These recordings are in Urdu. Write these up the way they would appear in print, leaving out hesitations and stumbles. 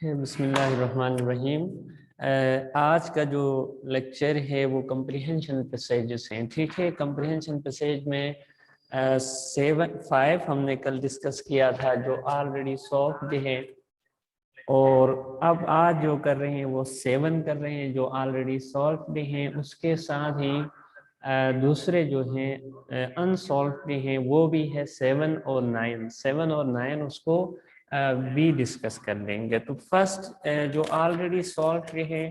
بسم اللہ الرحمن الرحیم۔ آج کا جو لیکچر ہے وہ کمپریہنشن پیسیجز ہیں، ٹھیک ہے۔ کمپریہنشن پیسیج میں 5 ہم نے کل ڈسکس کیا تھا جو آلریڈی سالوڈ ہیں، اور اب آج جو کر رہے ہیں وہ 7 کر رہے ہیں جو آلریڈی سالوڈ ہیں۔ اس کے ساتھ ہی دوسرے جو ہیں انسالوڈ ہیں وہ بھی ہے 7 اور 9۔ 7 اور 9 اس کو بھی ڈسکس کر لیں گے۔ تو فرسٹ جو آلریڈی سالوڈ ہے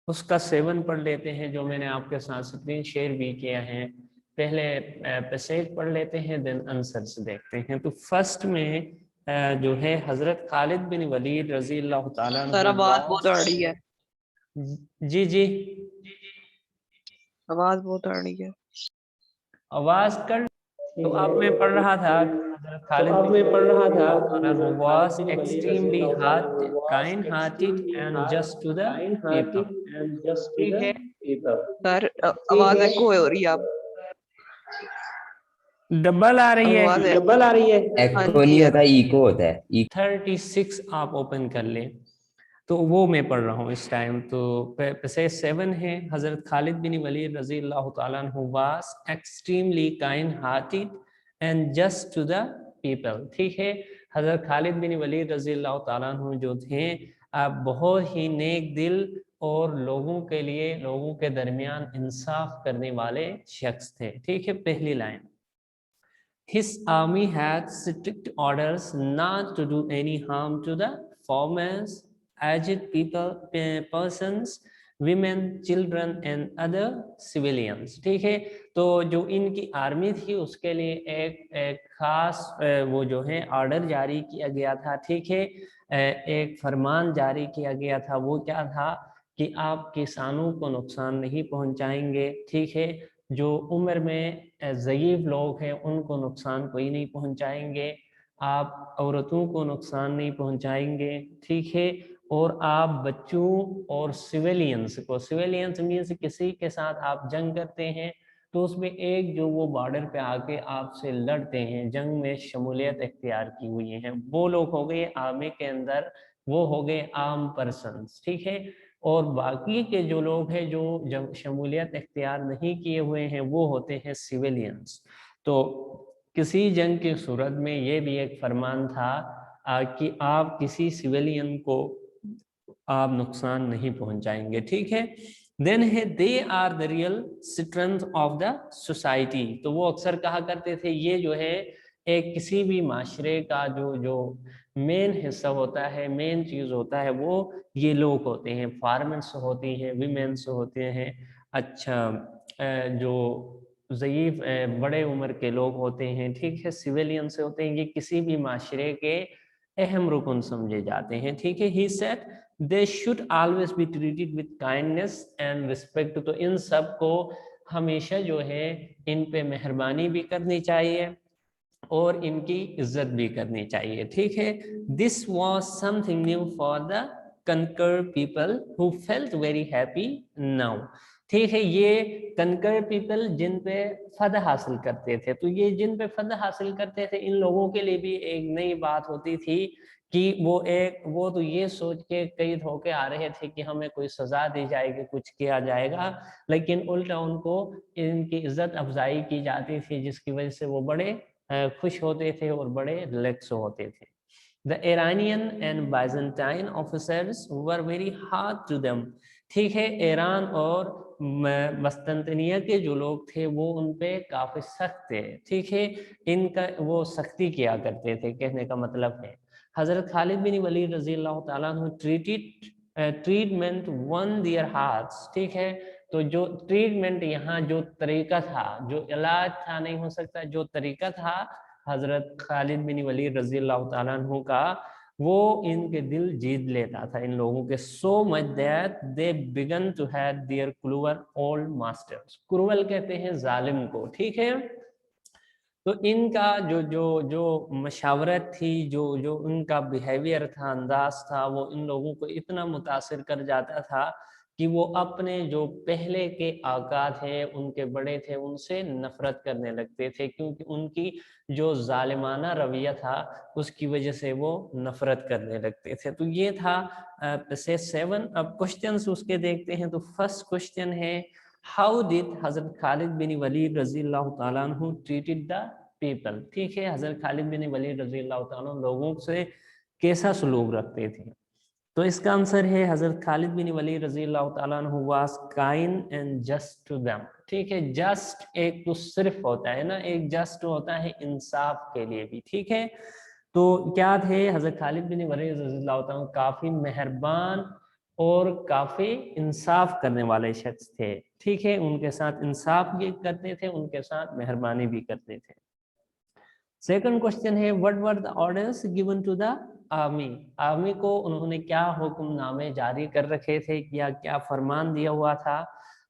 اس کا 7 پڑھ لیتے ہیں، جو میں نے آپ کے ساتھ اسکرین شیئر بھی کیا ہے۔ پہلے پیسیج پڑھ لیتے ہیں، دین آنسرز دیکھتے ہیں۔ تو فرسٹ میں جو ہے حضرت خالد بن ولید رضی اللہ تعالیٰ عنہ۔ سر آواز بہت آ رہی ہے، جی جی آواز بہت آ رہی ہے۔ آواز کر تو اب میں پڑھ رہا تھا حضرت خالد بن was extremely hard, kind-hearted and just to the people۔ ٹھیک ہے، سر آواز ایکو ہو رہی ہے، اب ڈبل آ رہی ہے، آواز ایکو نہیں ہوتا، ایکو ہوتا ہے۔ 36 آپ اوپن کر لیں تو وہ میں پڑھ رہا ہوں اس ٹائم۔ تو پیسیج 7 ہے، حضرت خالد بن ولید رضی اللہ تعالیٰ عنہ was extremely kind-hearted and just to the people۔ ٹھیک ہے، حضرت خالد بن ولید رضی اللہ تعالیٰ عنہ جو تھے بہت ہی نیک دل اور لوگوں کے لیے، لوگوں کے درمیان انصاف کرنے والے شخص تھے۔ ٹھیک ہے، پہلی line, His army had strict orders not to do any harm to the farmers, aged people, persons, women, children and other civilians۔ ٹھیک ہے، تو جو ان کی آرمی تھی اس کے لیے ایک خاص وہ جو ہے آرڈر جاری کیا گیا تھا۔ ٹھیک ہے، ایک فرمان جاری کیا گیا تھا، وہ کیا تھا کہ آپ کسانوں کو نقصان نہیں پہنچائیں گے۔ ٹھیک ہے، جو عمر میں ضعیف لوگ ہیں ان کو نقصان کوئی نہیں پہنچائیں گے، آپ عورتوں کو نقصان نہیں پہنچائیں گے۔ ٹھیک ہے، اور آپ بچوں اور سویلینز کو، سویلینز مینس کسی کے ساتھ آپ جنگ کرتے ہیں تو اس میں ایک جو وہ بارڈر پہ آ کے آپ سے لڑتے ہیں، جنگ میں شمولیت اختیار کی ہوئی ہیں، وہ لوگ ہو گئے آرمی کے اندر، وہ ہو گئے عام پرسنز۔ ٹھیک ہے، اور باقی کے جو لوگ ہیں جو شمولیت اختیار نہیں کیے ہوئے ہیں وہ ہوتے ہیں سیویلینز۔ تو کسی جنگ کی صورت میں یہ بھی ایک فرمان تھا کہ آپ کسی سیویلین کو آپ نقصان نہیں پہنچائیں گے۔ ٹھیک ہے، دین ہے they are the real strength of the society۔ تو وہ اکثر کہا کرتے تھے یہ جو ہے ایک کسی بھی معاشرے کا جو مین حصہ ہوتا ہے، مین چیز ہوتا ہے، وہ یہ لوگ ہوتے ہیں، فارمنس ہوتی ہیں، ویمنس ہوتے ہیں، اچھا جو ضعیف بڑے عمر کے لوگ ہوتے ہیں، ٹھیک ہے، سویلین سے ہوتے ہیں، یہ کسی بھی معاشرے کے اہم رکن سمجھے جاتے ہیں۔ ٹھیک ہے، he said they should always be treated with kindness and respect۔ تو ان سب کو ہمیشہ جو ہے ان پہ مہربانی بھی کرنی چاہیے اور ان کی عزت بھی کرنی چاہیے۔ ٹھیک ہے، this was something new for the conquered people who felt very happy now۔ ٹھیک ہے، یہ کنکر پیپل جن پہ فتح حاصل کرتے تھے، تو یہ جن پہ فتح حاصل کرتے تھے ان لوگوں کے لیے بھی ایک نئی بات ہوتی تھی کہ وہ تو یہ سوچ کے قید ہو کے آ رہے تھے کہ ہمیں کوئی سزا دی جائے گی، کچھ کیا جائے گا، لیکن الٹا ان کو ان کی عزت افزائی کی جاتی تھی جس کی وجہ سے وہ بڑے خوش ہوتے تھے اور بڑے ریلیکس ہوتے تھے۔ The Iranian and Byzantine officers were very hard to them۔ ٹھیک ہے، ایران اور بستنطنیہ کے جو لوگ تھے وہ ان پہ کافی سخت تھے۔ ٹھیک ہے، ان کا وہ سختی کیا کرتے تھے، کہنے کا مطلب ہے حضرت خالد بن ولید رضی اللہ تعالیٰ عنہ ٹریٹمنٹ ون دیئر ہارٹس۔ ٹھیک ہے، تو جو ٹریٹمنٹ یہاں جو طریقہ تھا، جو علاج تھا نہیں ہو سکتا، جو طریقہ تھا حضرت خالد بن ولید رضی اللہ تعالیٰ عنہ کا، وہ ان کے دل جیت لیتا تھا ان لوگوں کے۔ so much that they began to hate their cruel old masters۔ cruel کہتے ہیں ظالم کو۔ ٹھیک ہے، تو ان کا جو مشاورت تھی، جو ان کا بیہیویئر تھا، انداز تھا، وہ ان لوگوں کو اتنا متاثر کر جاتا تھا کہ وہ اپنے جو پہلے کے آقا تھے، ان کے بڑے تھے، ان سے نفرت کرنے لگتے تھے، کیونکہ ان کی جو ظالمانہ رویہ تھا اس کی وجہ سے وہ نفرت کرنے لگتے تھے۔ تو یہ تھا پیسیج 7۔ اب کوشچنس اس کے دیکھتے ہیں۔ تو فرسٹ کوشچن ہے ہاؤ ڈیڈ حضرت خالد بن ولید رضی اللہ تعالیٰ عنہ ٹریٹڈ دا پیپل، ٹھیک ہے، حضرت خالد بن ولید رضی اللہ تعالیٰ عنہ لوگوں سے کیسا سلوک رکھتے تھے؟ تو اس کا آنسر ہے حضرت خالد بن ولید رضی اللہ تعالیٰ عنہ was kind and just to them, ٹھیک ہے۔ جسٹ ایک تو صرف ہوتا ہے نا، ایک جسٹ ہوتا ہے انصاف کے لیے بھی، ٹھیک ہے۔ تو کیا تھے حضرت خالد بن ولید رضی اللہ تعالیٰ عنہ؟ کافی مہربان اور کافی انصاف کرنے والے شخص تھے، ٹھیک ہے۔ ان کے ساتھ انصاف بھی کرتے تھے، ان کے ساتھ مہربانی بھی کرتے تھے۔ سیکنڈ کوشچن ہے what were the orders given to the army؟ Army کو انہوں نے کیا حکم نامے جاری کر رکھے تھے، یا کیا فرمان دیا ہوا تھا؟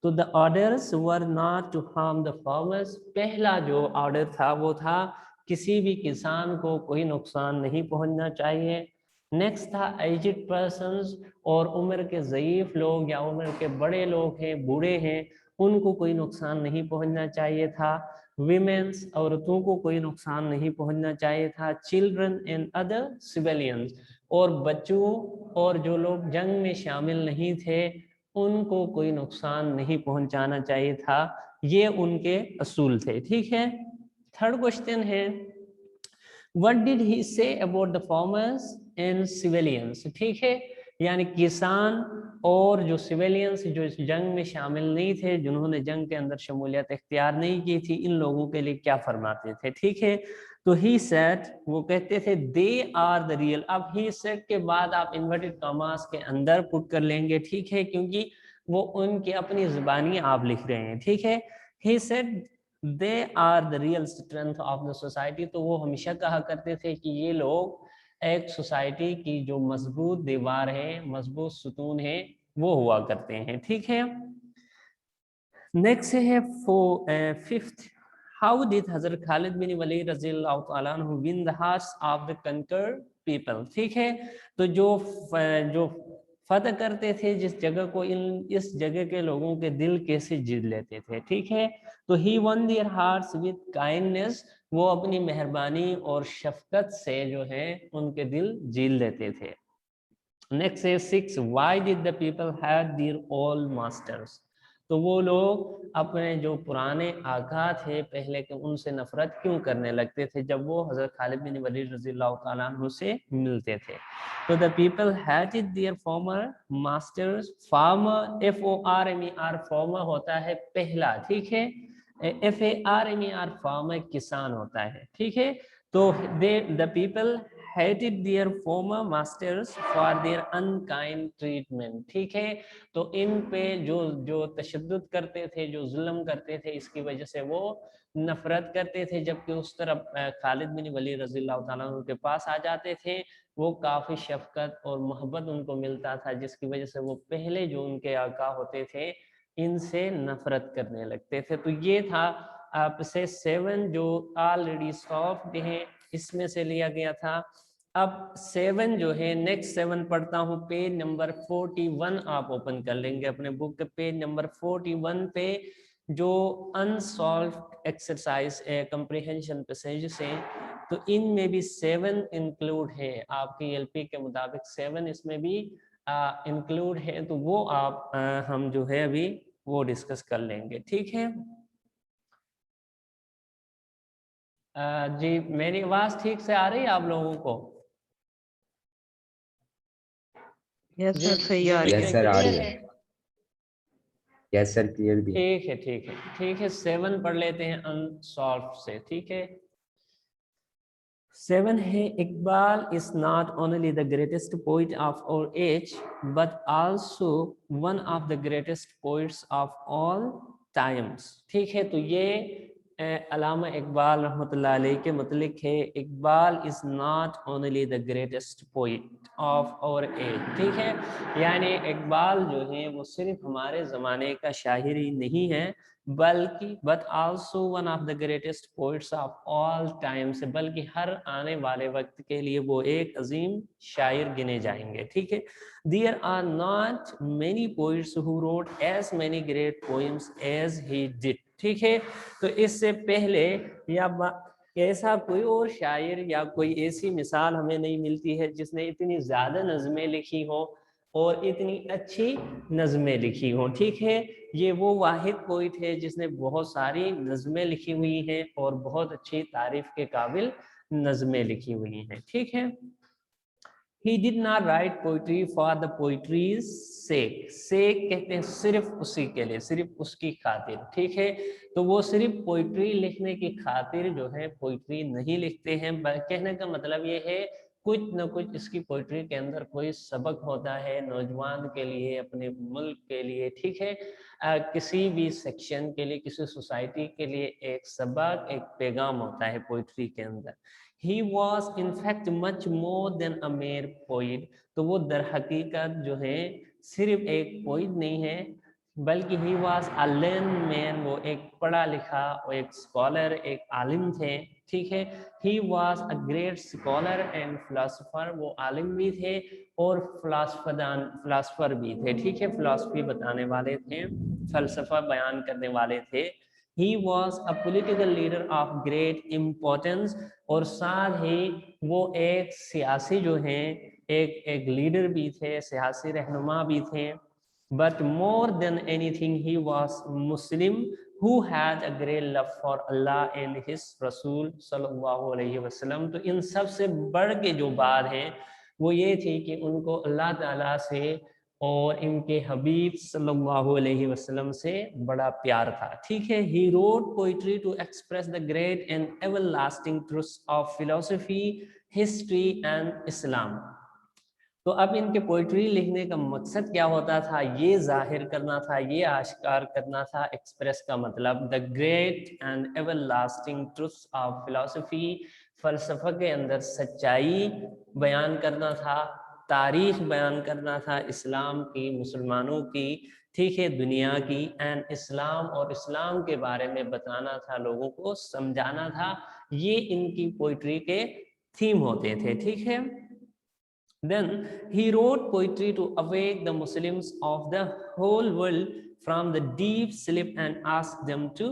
تو the orders were not to harm the farmers۔ پہلا جو آرڈر تھا وہ تھا کسی بھی کسان کو کوئی نقصان نہیں پہنچنا چاہیے۔ نیکسٹ تھا ایجڈ پرسنز، اور عمر کے ضعیف لوگ یا عمر کے بڑے لوگ ہیں، بوڑھے ہیں، ان کو کوئی نقصان نہیں پہنچنا چاہیے تھا۔ ویمنس، عورتوں کو کوئی نقصان نہیں پہنچنا چاہیے تھا۔ چلڈرن اینڈ ادر سویلینز، اور بچوں اور جو لوگ جنگ میں شامل نہیں تھے ان کو کوئی نقصان نہیں پہنچانا چاہیے تھا۔ یہ ان کے اصول تھے، ٹھیک ہے۔ تھرڈ کوشچن ہے what did he say about the farmers and civilians؟ ٹھیک ہے، یعنی کسان اور جو سویلینس، جو اس جنگ میں شامل نہیں تھے، جنہوں نے جنگ کے اندر شمولیت اختیار نہیں کی تھی، ان لوگوں کے لیے کیا فرماتے تھے، ٹھیک ہے۔ تو he said، وہ کہتے تھے they are the real۔ اب he said کے بعد آپ انورٹڈ کاماز کے اندر پٹ کر لیں گے، ٹھیک ہے، کیونکہ وہ ان کی اپنی زبانی آپ لکھ رہے ہیں، ٹھیک ہے۔ he said they are the real strength of the society۔ تو وہ ہمیشہ کہا کرتے تھے کہ یہ لوگ ایک سوسائٹی کی جو مضبوط دیوار ہے، مضبوط ستون ہے، وہ ہوا کرتے ہیں، ٹھیک ہے۔ نیکسٹ ہے ففتھ، ہاؤ ڈیڈ حضرت خالد بن ولید رضی اللہ تعالیٰ عنہ one the hearts of the conquered people؟ ٹھیک ہے، تو جو فتح کرتے تھے جس جگہ کو، اس جگہ کے لوگوں کے دل کیسے جیت لیتے تھے، ٹھیک ہے۔ تو he won their hearts with kindness، وہ اپنی مہربانی اور شفقت سے جو ہے ان کے دل جیت لیتے تھے۔ نیکسٹ ہے 6، why did the people hate their old masters؟ تو وہ لوگ اپنے جو پرانے آقا تھے پہلے کے، ان سے نفرت کیوں کرنے لگتے تھے جب وہ حضرت خالد بن ولید رضی اللہ تعالیٰ عنہ سے ملتے تھے؟ تو the people hated their former masters۔ farmer FORMER، farmer ہوتا ہے پہلا، ٹھیک ہے۔ FARMER، farmer کسان ہوتا ہے، ٹھیک ہے۔ تو the people hated their former masters for their unkind treatment، ٹھیک ہے۔ تو ان پہ جو تشدد کرتے تھے، جو ظلم کرتے تھے، اس کی وجہ سے وہ نفرت کرتے تھے، جبکہ اس طرف خالد بن ولید رضی اللہ تعالیٰ عنہ کے پاس آ جاتے تھے، وہ کافی شفقت اور محبت ان کو ملتا تھا، جس کی وجہ سے وہ پہلے جو ان کے آقا ہوتے تھے ان سے نفرت کرنے لگتے تھے۔ تو یہ تھا آپ سے 7 جو آلریڈی سافٹ ہیں، اس میں سے لیا گیا تھا۔ اب 7 جو ہے، نیکسٹ 7 پڑھتا ہوں، پیج نمبر 41 آپ اوپن کر لیں گے اپنے بک کے پیج نمبر 41 پہ، جو انسالوڈ ایکسرسائز کمپریہنشن پیسیجز ہیں، تو ان میں بھی 7 انکلوڈ ہے، آپ کی LP کے مطابق 7 اس میں بھی انکلوڈ ہے، تو وہ آپ ہم جو ہے ابھی وہ ڈسکس کر لیں گے، ٹھیک ہے۔ جی میری آواز ٹھیک سے آ رہی ہے آپ لوگوں کو؟ یس سر، صحیح آ رہی Yes ہے۔ sir، آ رہی ہے۔ یس سر، کلیئر بھی ہے۔ ٹھیک ہے، ٹھیک ہے، ٹھیک ہے۔ 7 پڑھ لیتے ہیں انسالوڈ سے، ٹھیک ہے۔ 7 ہے، Iqbal is not only the greatest poet of our age but also one of the greatest poets of all times، ٹھیک ہے۔ تو یہ علامہ اقبال رحمۃ اللہ علیہ کے متعلق ہے، Iqbal is not only the greatest poet of our age، ٹھیک ہے۔ یعنی اقبال جو ہے وہ صرف ہمارے زمانے کا شاعر ہی نہیں ہے بلکہ but also one of the greatest poets of all times, بلکہ ہر آنے والے وقت کے لیے وہ ایک عظیم شاعر گنے جائیں گے. ٹھیک ہے. There are not many poets who wrote as many great poems as he did. ٹھیک ہے. تو اس سے پہلے یا ایسا کوئی اور شاعر یا کوئی ایسی مثال ہمیں نہیں ملتی ہے جس نے اتنی زیادہ نظمیں لکھی ہوں اور اتنی اچھی نظمیں لکھی ہوں. ٹھیک ہے. یہ وہ واحد پوئٹ ہے جس نے بہت ساری نظمیں لکھی ہوئی ہیں اور بہت اچھی تعریف کے قابل نظمیں لکھی ہوئی ہیں. ٹھیک ہے. He did not write poetry for the poetry's sake. Sake کہتے ہیں صرف اسی کے لیے, صرف اس کی خاطر. ٹھیک ہے. تو وہ صرف پوئٹری لکھنے کی خاطر جو ہے پوئٹری نہیں لکھتے ہیں. کہنے کا مطلب یہ ہے کچھ نہ کچھ اس کی پوئٹری کے اندر کوئی سبق ہوتا ہے نوجوان کے لیے, اپنے ملک کے لیے. ٹھیک ہے. کسی بھی سیکشن کے لیے, کسی سوسائٹی کے لیے ایک سبق, ایک پیغام ہوتا ہے پوئٹری کے اندر. He was in fact much more than a mere poet. تو وہ در حقیقت جو ہے صرف ایک پوئٹ نہیں ہے بلکہ he was a learned man, وہ ایک پڑھا لکھا اور ایک اسکالر, ایک عالم تھے. ٹھیک ہے. He was a great scholar and philosopher, وہ عالم بھی تھے اور فلاسفر بھی تھے. ٹھیک ہے. فلسفی بتانے والے تھے, فلسفہ بیان کرنے والے تھے. He was a political leader of great importance, اور ساتھ ہی وہ ایک سیاسی جو ہیں ایک لیڈر بھی تھے, سیاسی رہنما بھی تھے. But more than anything he was Muslim who had a great love for Allah and his Rasul صلی اللہ علیہ وسلم. تو ان سب سے بڑھ کے جو بات ہے وہ یہ تھی کہ ان کو اللہ تعالیٰ سے اور ان کے حبیب صلی اللہ علیہ وسلم سے بڑا پیار تھا. ٹھیک ہے. He wrote poetry to express the great and everlasting truths of philosophy, history and Islam. تو اب ان کے پوئٹری لکھنے کا مقصد کیا ہوتا تھا؟ یہ ظاہر کرنا تھا, یہ آشکار کرنا تھا. ایکسپریس کا مطلب the great and everlasting truths of philosophy, فلسفہ کے اندر سچائی بیان کرنا تھا, تاریخ بیان کرنا تھا اسلام کی, مسلمانوں کی. ٹھیک ہے. دنیا کی. اینڈ اسلام, اور اسلام کے بارے میں بتانا تھا, لوگوں کو سمجھانا تھا. یہ ان کی پوئٹری کے تھیم ہوتے تھے. ٹھیک ہے. Then he wrote poetry to awake the Muslims of the whole world from the deep sleep and ask them to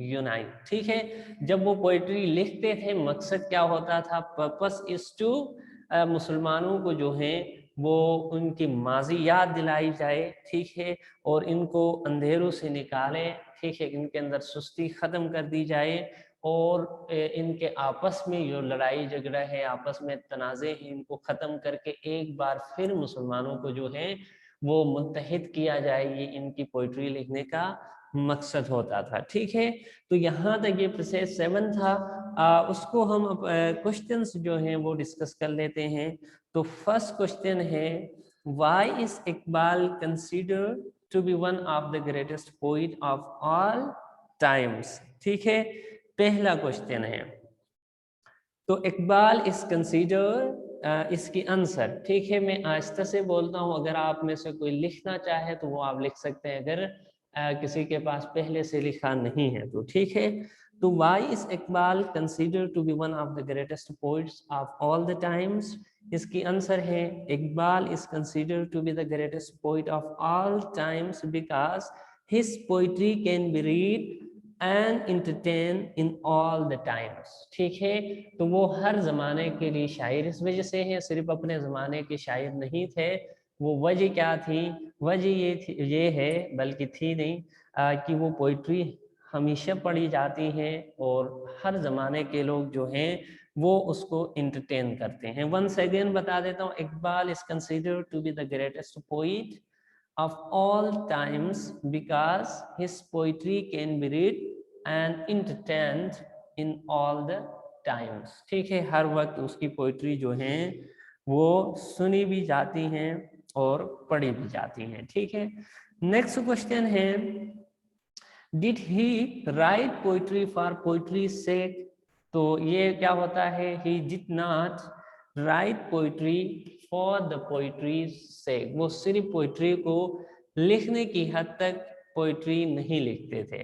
unite. ٹھیک ہے. جب وہ پوئٹری لکھتے تھے مقصد کیا ہوتا تھا؟ purpose is to مسلمانوں کو جو ہیں وہ ان کی ماضی یاد دلائی جائے. ٹھیک ہے. اور ان کو اندھیروں سے نکالے. ٹھیک ہے. ان کے اندر سستی ختم کر دی جائے اور ان کے آپس میں جو لڑائی جھگڑا ہے, آپس میں تنازع ہیں, ان کو ختم کر کے ایک بار پھر مسلمانوں کو جو ہے وہ متحد کیا جائے. یہ ان کی پوئٹری لکھنے کا مقصد ہوتا تھا. ٹھیک ہے. تو یہاں تک یہ پروسیس 7 تھا. اس کو ہم کوشچنس جو ہیں وہ ڈسکس کر لیتے ہیں. تو فرسٹ کوشچن ہے why is Iqbal considered to be one of the greatest poet of all times. ٹھیک ہے. پہلا کوشچن ہے تو اقبال اس کنسیڈر, اس کی آنسر. ٹھیک ہے. میں آہستہ سے بولتا ہوں, اگر آپ میں سے کوئی لکھنا چاہے تو وہ آپ لکھ سکتے ہیں, اگر کسی کے پاس پہلے سے لکھا نہیں ہے تو. ٹھیک ہے. تو why is Iqbal considered to be one of the greatest poets of all the times. اس کی آنسر ہے Iqbal is considered to be the greatest poet of all times because his poetry can be read and entertain in all the times. ٹھیک ہے. تو وہ ہر زمانے کے لیے شاعر اس وجہ سے ہیں, صرف اپنے زمانے کے شاعر نہیں تھے. وہ وجہ کیا تھی؟ وجہ یہ ہے, بلکہ تھی نہیں, کہ وہ پوئٹری ہمیشہ پڑھی جاتی ہیں اور ہر زمانے کے لوگ جو ہیں وہ اس کو انٹرٹین کرتے ہیں. ونس اگین بتا دیتا ہوں, Iqbal is considered to be the greatest poet of all times because his poetry can be read and entertained in all the times. ٹھیک ہے. ہر وقت اس کی پوئٹری جو ہیں وہ سنی بھی جاتی ہیں اور پڑھی بھی جاتی ہیں. ٹھیک ہے. نیکسٹ کوشچن ہے did he write poetry for poetry's sake. تو یہ کیا ہوتا ہے, he did not write poetry for the poetry's sake. وہ صرف پوئٹری کو لکھنے کی حد تک پوئٹری نہیں لکھتے تھے.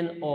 NO,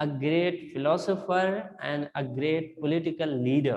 a great philosopher and a great political leader।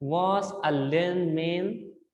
was a learned man,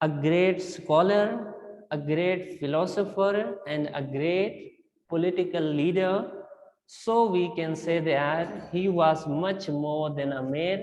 a great scholar, a great philosopher and a great political leader, so we can say that he was much more than a mere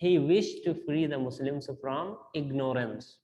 he wished to free the Muslims from ignorance,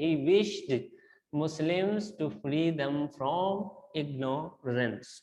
he wished Muslims to free them from ignorance,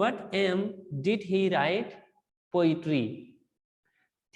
what aim did he write poetry,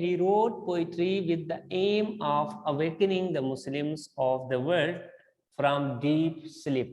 he wrote poetry with the aim of awakening the Muslims of the world from deep sleep।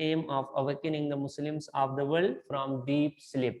aim of awakening the Muslims of the world from deep sleep,